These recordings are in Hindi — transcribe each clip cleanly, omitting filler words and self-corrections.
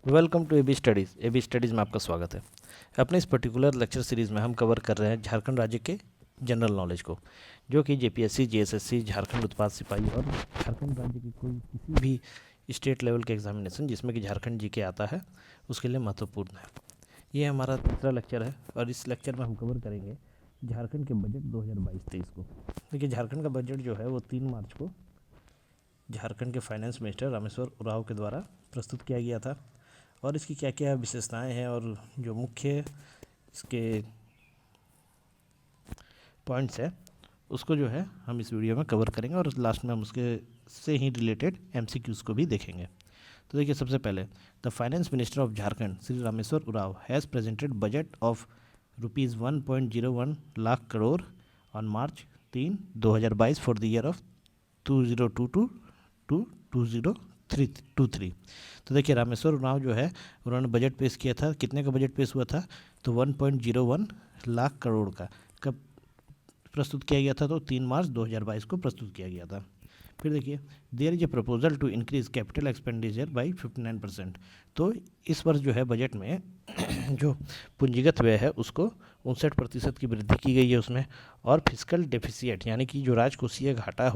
Welcome to AB studies. AB studies में आपका स्वागत है। अपने इस पर्टिकुलर लेक्चर सीरीज़ में हम कवर कर रहे हैं झारखंड राज्य के जनरल नॉलेज को, जो कि जेपीएससी, जीएसएससी, झारखंड उत्पाद सिपाही और झारखंड राज्य की कोई किसी भी स्टेट लेवल के एग्जामिनेशन जिसमें कि झारखंड जी के आता है उसके लिए महत्वपूर्ण है। ये हमारा तीसरा लेक्चर है और इस लेक्चर में हम कवर करेंगे झारखंड के बजट 2022-23 को। देखिए, झारखंड का बजट जो है वो 3 मार्च को झारखंड के फाइनेंस मिनिस्टर रामेश्वर उरांव के द्वारा प्रस्तुत किया गया था। और इसकी क्या क्या विशेषताएं हैं और जो मुख्य इसके पॉइंट्स है उसको जो है हम इस वीडियो में कवर करेंगे और लास्ट में हम उसके से ही रिलेटेड एमसीक्यूज़ को भी देखेंगे। तो देखिए, सबसे पहले the finance minister of Jharkhand Shri Rameshwar Oraon has presented budget of ₹1.01 lakh crore on March 3, 2022 for the year of 2022 to 2023। तो देखिए, रामेश्वर उरांव जो है उन्होंने बजट पेश किया था। कितने का बजट पेश हुआ था? तो 1.01 लाख करोड़ का कब प्रस्तुत किया गया था? तो 3 मार्च 2022 को प्रस्तुत किया गया था। फिर देखिए, there is a proposal to increase capital expenditure by 59%। तो इस वर्ष जो है बजट में जो पूंजीगत व्यय है उसको 59% की वृद्धि की गई है उसमें। और फिजिकल डेफिसिएट यानी कि जो राजकोषीय घाटा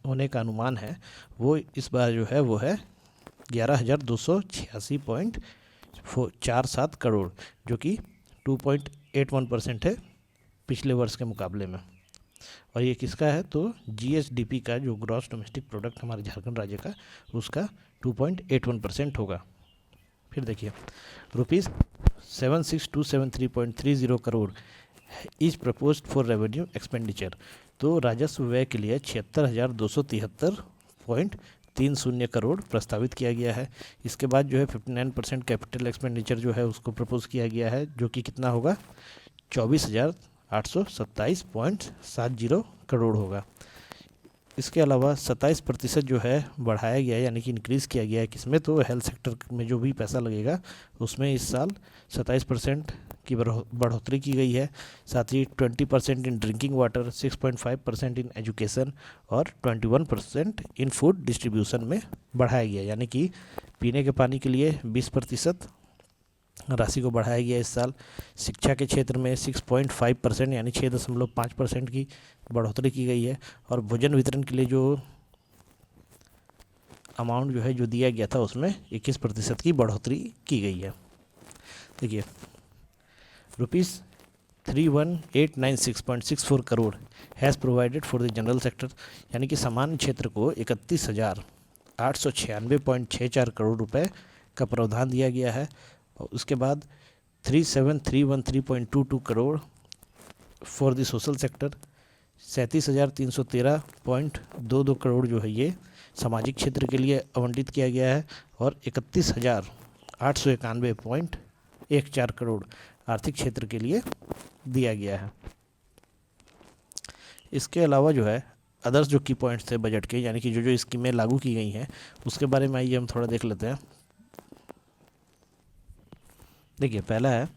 होने का अनुमान है वो इस बार जो है वो है 11,286.47 करोड़, जो कि 2.81% है पिछले वर्ष के मुकाबले में। और ये किसका है? तो जीएसडीपी का, जो ग्रॉस डोमेस्टिक प्रोडक्ट हमारे झारखंड राज्य का, उसका 2.81% होगा। फिर देखिए, ₹76,273.30 crore is proposed for revenue expenditure. तो राजस्व व्यय के लिए 76,273.30 करोड़ प्रस्तावित किया गया है। इसके बाद जो है 59% कैपिटल एक्सपेंडिचर जो है उसको प्रपोज किया गया है, जो कि कितना होगा? 24,827.70 करोड़ होगा। इसके अलावा 27% जो है बढ़ाया गया है, यानी कि इंक्रीज़ किया गया है। किसमें? तो हेल्थ सेक्टर में जो भी पैसा लगेगा उसमें इस साल 27% की बढ़ोतरी की गई है। साथ ही 20% in drinking water, 6.5% in education और 21% इन फूड डिस्ट्रीब्यूशन में बढ़ाया गया, यानी कि पीने के पानी के लिए 20% राशि को बढ़ाया गया इस साल। शिक्षा के क्षेत्र में 6.5% यानी 6.5% की बढ़ोतरी की गई है। और भोजन वितरण के लिए जो अमाउंट जो है जो दिया गया था उसमें 21% की बढ़ोतरी की गई है। देखिए, ₹31,896.64 crore has provided for the general sector, यानी कि सामान्य क्षेत्र को 31,896.64 करोड़ रुपए का प्रावधान दिया गया है। और उसके बाद 37,313.22 crore for the social sector, 37,313.22 crore जो है ये सामाजिक क्षेत्र के लिए आवंटित किया गया है। और 31,891.14 करोड़ आर्थिक क्षेत्र के लिए दिया गया है। इसके अलावा जो है अदर्स जो की पॉइंट्स थे बजट के, यानी कि जो जो स्कीमें लागू की गई हैं उसके बारे में आइए हम थोड़ा देख लेते हैं। देखिए, पहला है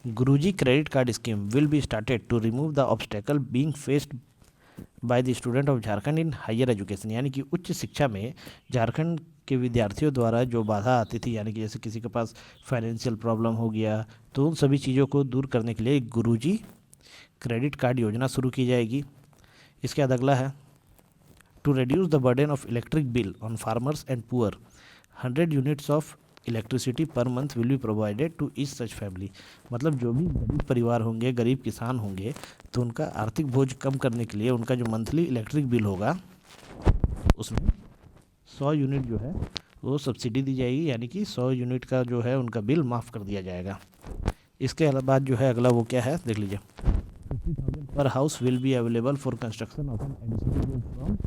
Guruji credit card scheme will be started to remove the obstacle being faced by the student of Jharkhand in higher education, यानी कि उच्च शिक्षा में झारखंड के विद्यार्थियों द्वारा जो बाधा आती थी, यानी कि जैसे किसी के पास फाइनेंशियल प्रॉब्लम हो गया, तो उन सभी चीज़ों को दूर करने के लिए गुरुजी क्रेडिट कार्ड योजना शुरू की जाएगी। इसके बाद अगला है to reduce the burden of electric bill on farmers and poor, 100 units of electricity per month will be provided to each such family. मतलब जो भी गरीब परिवार होंगे, गरीब किसान होंगे, तो उनका आर्थिक बोझ कम करने के लिए उनका जो मंथली इलेक्ट्रिक बिल होगा उसमें 100 यूनिट जो है वो सब्सिडी दी जाएगी, यानी कि 100 यूनिट का जो है उनका बिल माफ़ कर दिया जाएगा। इसके बाद जो है अगला वो क्या है देख लीजिए, 50,000 पर house will be available for construction of an additional room from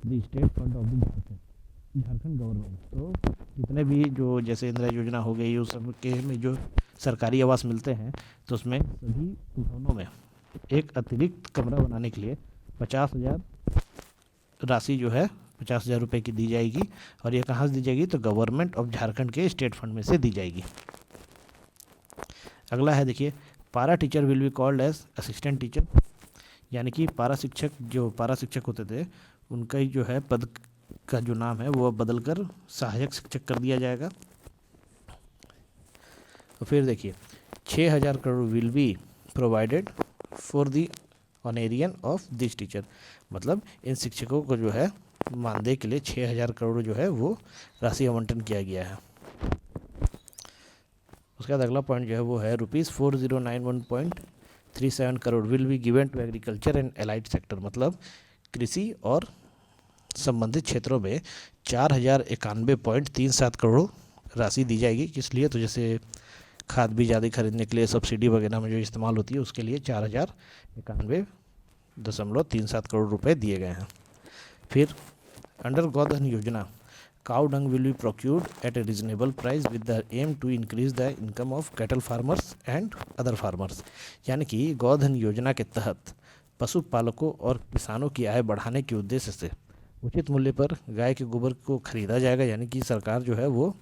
the state fund of the Jharkhand government. तो जितने भी जो जैसे इंदिरा योजना हो गई उस सब के में जो सरकारी आवास मिलते हैं, तो उसमें सभी भवनों में एक अतिरिक्त कमरा बनाने के लिए 50,000 राशि जो है 50,000 रुपये की दी जाएगी। और ये कहाँ से दी जाएगी? तो गवर्नमेंट ऑफ झारखंड के स्टेट फंड में से दी जाएगी। अगला है देखिए, para teacher will be called as assistant teacher, यानी कि पारा शिक्षक होते थे उनका ही जो है पद का जो नाम है वो बदलकर सहायक शिक्षक कर दिया जाएगा। तो फिर देखिए 6,000 crore will be provided for the honorarium of this teacher, मतलब इन शिक्षकों को जो है मानदेय के लिए 6,000 करोड़ जो है वो राशि आवंटन किया गया है। उसके बाद अगला पॉइंट जो है वो है ₹4091.37 crore will be given to agriculture and allied sector, मतलब कृषि और संबंधित क्षेत्रों में 4,091.37 करोड़ राशि दी जाएगी। किस लिए? तो जैसे खाद बीज आदि खरीदने के लिए सब्सिडी वगैरह में जो इस्तेमाल होती है उसके लिए 4,091.37 करोड़ रुपए दिए गए हैं। फिर अंडर गोधन योजना cow dung will be procured at a reasonable price with the aim to increase the income of cattle farmers and other farmers, यानी कि गोधन योजना के तहत पशुपालकों और किसानों की आय बढ़ाने के उद्देश्य से उचित मूल्य पर गाय के गोबर को खरीदा जाएगा। यानी कि सरकार जो है वो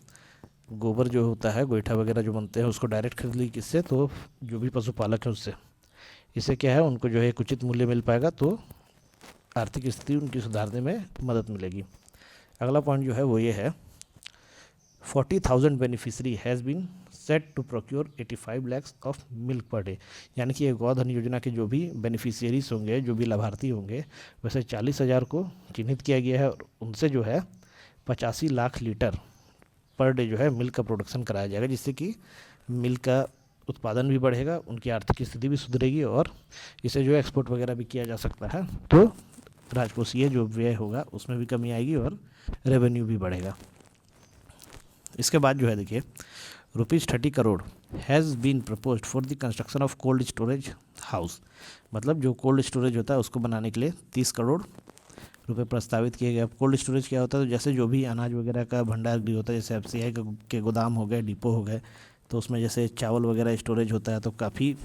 गोबर जो होता है, गोईठा वगैरह जो बनते हैं, उसको डायरेक्ट खरीद ली। किससे? तो जो भी पशुपालक है उससे। इससे क्या है, उनको जो है एक उचित मूल्य मिल पाएगा, तो आर्थिक स्थिति उनकी सुधारने में मदद मिलेगी। अगला पॉइंट जो है वो ये है 40,000 beneficiary has been set to procure 85 lakhs of milk per day, यानी कि गोधन योजना के जो भी बेनिफिशियरीज होंगे, जो भी लाभार्थी होंगे, वैसे 40,000 को चिन्हित किया गया है और उनसे जो है 85 लाख लीटर पर डे जो है मिल्क का प्रोडक्शन कराया जाएगा, जिससे कि मिल्क का उत्पादन भी बढ़ेगा, उनकी आर्थिक स्थिति भी सुधरेगी और इसे जो है एक्सपोर्ट वगैरह भी किया जा सकता है। तो राजकोषीय जो व्यय होगा उसमें भी कमी आएगी और रेवेन्यू भी बढ़ेगा। इसके बाद जो है देखिए ₹30 crore has been proposed for the construction of cold storage house, मतलब जो कोल्ड स्टोरेज होता है उसको बनाने के लिए 30 करोड़ रुपए प्रस्तावित किए गए। अब कोल्ड स्टोरेज क्या होता है? तो जैसे जो भी अनाज वगैरह का भंडार गृह होता है, जैसे FCI के गोदाम हो गए, डिपो हो गए, तो उसमें जैसे चावल वगैरह स्टोरेज होता है, तो काफ़ी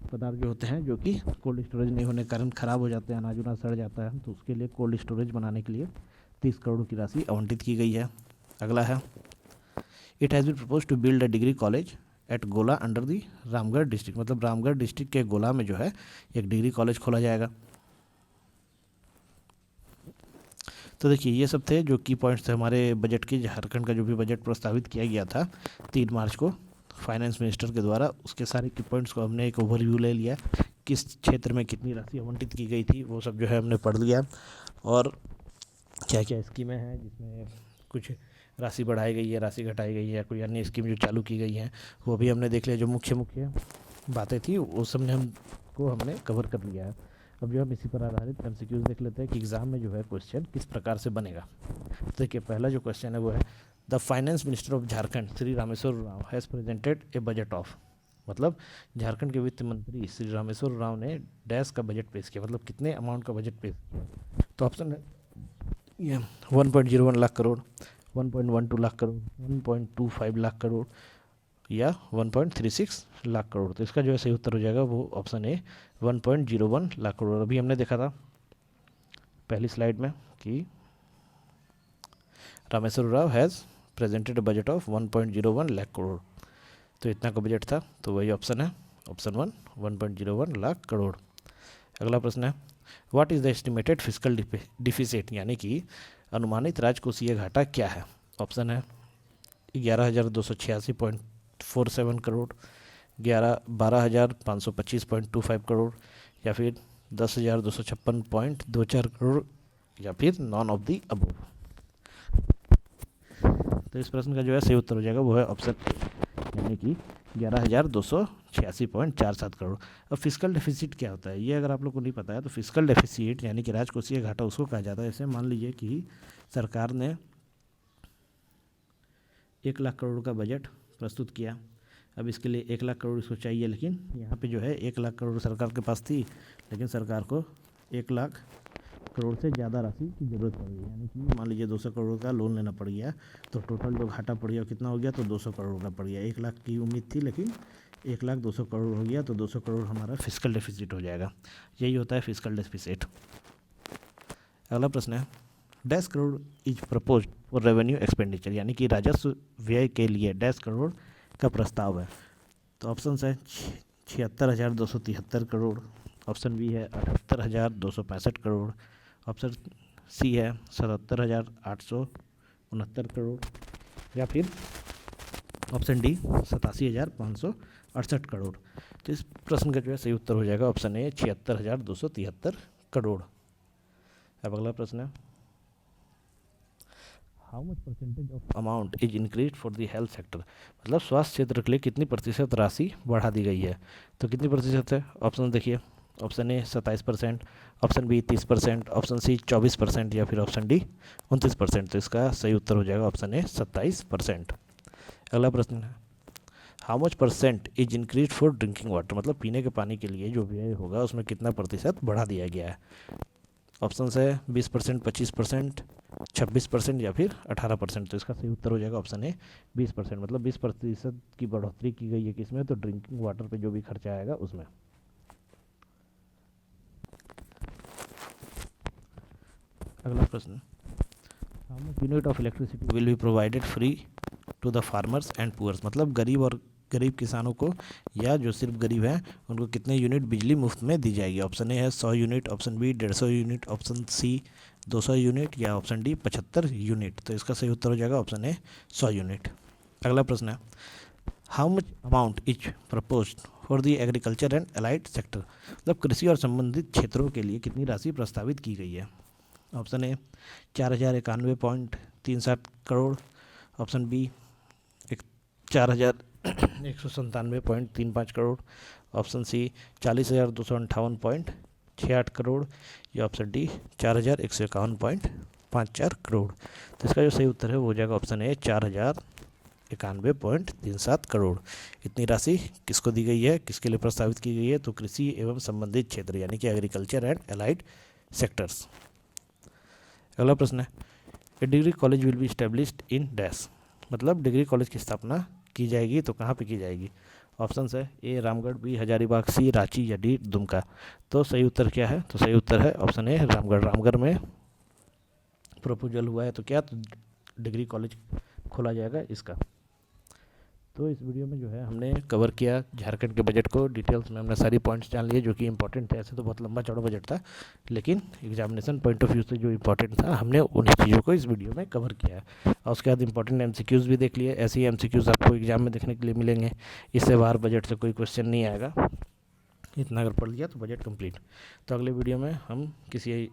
पदार्थ जो होते हैं जो कि कोल्ड स्टोरेज नहीं होने के कारण ख़राब हो जाते हैं, अनाज उनाज सड़ जाता है, तो उसके लिए कोल्ड स्टोरेज बनाने के लिए 30 करोड़ की राशि आवंटित की गई है। अगला है it has been propose to build a degree college at Gola under the Ramgarh district, मतलब रामगढ़ डिस्ट्रिक्ट के गोला में जो है एक डिग्री कॉलेज खोला जाएगा। तो देखिए ये सब थे जो की पॉइंट्स थे हमारे बजट के। झारखंड का जो भी बजट प्रस्तावित किया गया था 3 मार्च को फाइनेंस मिनिस्टर के द्वारा, उसके सारे की पॉइंट्स को हमने एक ओवरव्यू ले लिया, किस क्षेत्र में कितनी राशि आवंटित की गई थी वो सब जो है हमने पढ़ लिया, और क्या क्या स्कीमें हैं जिसमें कुछ राशि बढ़ाई गई है, राशि घटाई गई है, कोई अन्य स्कीम जो चालू की गई हैं वो भी हमने देख लिया। जो मुख्य मुख्य बातें थी वो सब ने हमने कवर कर लिया है। अब जो हम इसी पर आधारित MCQs देख लेते हैं कि एग्ज़ाम में जो है क्वेश्चन किस प्रकार से बनेगा। तो देखिए पहला जो क्वेश्चन है वो है the finance minister of Jharkhand Shri Rameshwar Rao has presented A budget of, मतलब झारखंड के वित्त मंत्री श्री रामेश्वर राव ने डैश का बजट पेश किया, मतलब कितने अमाउंट का बजट पेश किया। तो ऑप्शन है ये 1.01 लाख करोड़, 1.12 लाख करोड़, 1.25 लाख करोड़ या 1.36 लाख करोड़। तो इसका जो है सही उत्तर हो जाएगा वो ऑप्शन ए 1.01 लाख करोड़। अभी हमने देखा था पहली स्लाइड में कि Rameshwar Rao has presented a budget of 1.01 lakh crore, तो इतना का बजट था, तो वही ऑप्शन है ऑप्शन 1.01 लाख करोड़। अगला प्रश्न है what is the estimated fiscal deficit, यानी कि अनुमानित राजकोषीय घाटा क्या है। ऑप्शन है 11,286.47 करोड़, 12,525.25 करोड़, या फिर 10,256.24 करोड़, या फिर नॉन ऑफ दी अबव। तो इस प्रश्न का जो है सही उत्तर हो जाएगा वो है ऑप्शन यानी कि 11,286.47 करोड़। अब फिस्कल डेफिसिट क्या होता है, ये अगर आप लोग को नहीं पता है तो फिस्कल डेफिसिट यानी कि राजकोषीय घाटा उसको कहा जाता है। जैसे मान लीजिए कि सरकार ने 1 लाख करोड़ का बजट प्रस्तुत किया, अब इसके लिए 1 लाख करोड़ इसको चाहिए, लेकिन यहाँ पे जो है 1 लाख करोड़ सरकार के पास थी, लेकिन सरकार को 1 लाख करोड़ से ज़्यादा राशि की ज़रूरत पड़ गई, यानी कि मान लीजिए 200 करोड़ का लोन लेना पड़ गया, तो टोटल जो घाटा पड़ गया कितना हो गया, तो 200 करोड़ का पड़ गया। 1 लाख की उम्मीद थी लेकिन 1,02,00,000 करोड़ हो गया, तो 200 करोड़ हमारा फिस्कल डेफिसिट हो जाएगा। यही होता है फिस्कल डेफिसिट। अगला प्रश्न है dash crore is propose for revenue expenditure, यानी कि राजस्व व्यय के लिए डैश करोड़ का प्रस्ताव है। तो ऑप्शन है 76,273 करोड़, ऑप्शन बी है 78,265 करोड़, ऑप्शन सी है 77,869 करोड़, या फिर ऑप्शन डी 87,568 करोड़। तो इस प्रश्न का जो है सही उत्तर हो जाएगा ऑप्शन ए 76,273 करोड़। अब अगला प्रश्न है, how much percentage of amount is increase for the health sector, मतलब स्वास्थ्य क्षेत्र के लिए कितनी प्रतिशत राशि बढ़ा दी गई है। तो कितनी प्रतिशत है, ऑप्शन देखिए, option A 27%, option B 30%, option C 24% या फिर ऑप्शन डी 29%। तो इसका सही उत्तर हो जाएगा ऑप्शन ए 27%। अगला प्रश्न है, how much percent is increase for drinking water, मतलब पीने के पानी के लिए जो व्यय होगा उसमें कितना प्रतिशत बढ़ा दिया गया है। ऑप्शन है 20%, 25%, 26% या फिर 18%। तो इसका सही उत्तर हो जाएगा ऑप्शन है 20%, मतलब 20% की बढ़ोतरी की गई है किसमें, तो ड्रिंकिंग वाटर पे जो भी खर्चा आएगा उसमें। अगला प्रश्न, how much unit of electricity will be provided free to the farmers and poors, मतलब गरीब किसानों को या जो सिर्फ गरीब हैं उनको कितने यूनिट बिजली मुफ्त में दी जाएगी। ऑप्शन ए है 100 unit, option B 150 unit, option C 200 unit या ऑप्शन डी 75 यूनिट। तो इसका सही उत्तर हो जाएगा ऑप्शन ए 100 यूनिट। अगला प्रश्न है, how much amount is proposed for the agriculture and allied sector, मतलब कृषि और संबंधित क्षेत्रों के लिए कितनी राशि प्रस्तावित की गई है। Option A 4,091.37 crore, option B 4,197.35 crore, option C 40,258.68 crore या ऑप्शन डी 4,151.54 करोड़। तो इसका जो सही उत्तर है वो हो जाएगा ऑप्शन ए 4,091.37 करोड़। इतनी राशि किसको दी गई है, किसके लिए प्रस्तावित की गई है, तो कृषि एवं संबंधित क्षेत्र यानी कि एग्रीकल्चर एंड अलाइड सेक्टर्स। अगला प्रश्न है, a degree college will be established in dash, मतलब डिग्री कॉलेज की स्थापना की जाएगी तो कहाँ पे की जाएगी। ऑप्शन है ए रामगढ़, बी हजारीबाग, सी रांची या डी दुमका। तो सही उत्तर क्या है, तो सही उत्तर है ऑप्शन ए रामगढ़। रामगढ़ में प्रपोजल हुआ है तो क्या, तो डिग्री कॉलेज खोला जाएगा इसका। तो इस वीडियो में जो है हमने कवर किया झारखंड के बजट को डिटेल्स में, हमने सारी पॉइंट्स जान लिए जो कि इंपॉर्टेंट थे। ऐसे तो बहुत लंबा चौड़ा बजट था, लेकिन एग्जामिनेशन पॉइंट ऑफ व्यू से जो इंपॉर्टेंट था हमने उन्हीं चीज़ों को इस वीडियो में कवर किया है। और उसके बाद इंपॉर्टेंट MCQs भी देख लिए। ऐसे ही MCQs आपको एग्जाम में देखने के लिए मिलेंगे। इससे बाहर बजट से कोई क्वेश्चन नहीं आएगा, इतना अगर पढ़ लिया तो बजट कंप्लीट। तो अगले वीडियो में हम किसी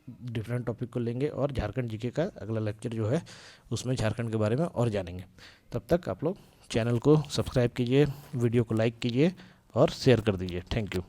डिफरेंट टॉपिक को लेंगे और झारखंड जीके का अगला लेक्चर जो है उसमें झारखंड के बारे में और जानेंगे। तब तक आप लोग चैनल को सब्सक्राइब कीजिए, वीडियो को लाइक कीजिए और शेयर कर दीजिए। Thank you.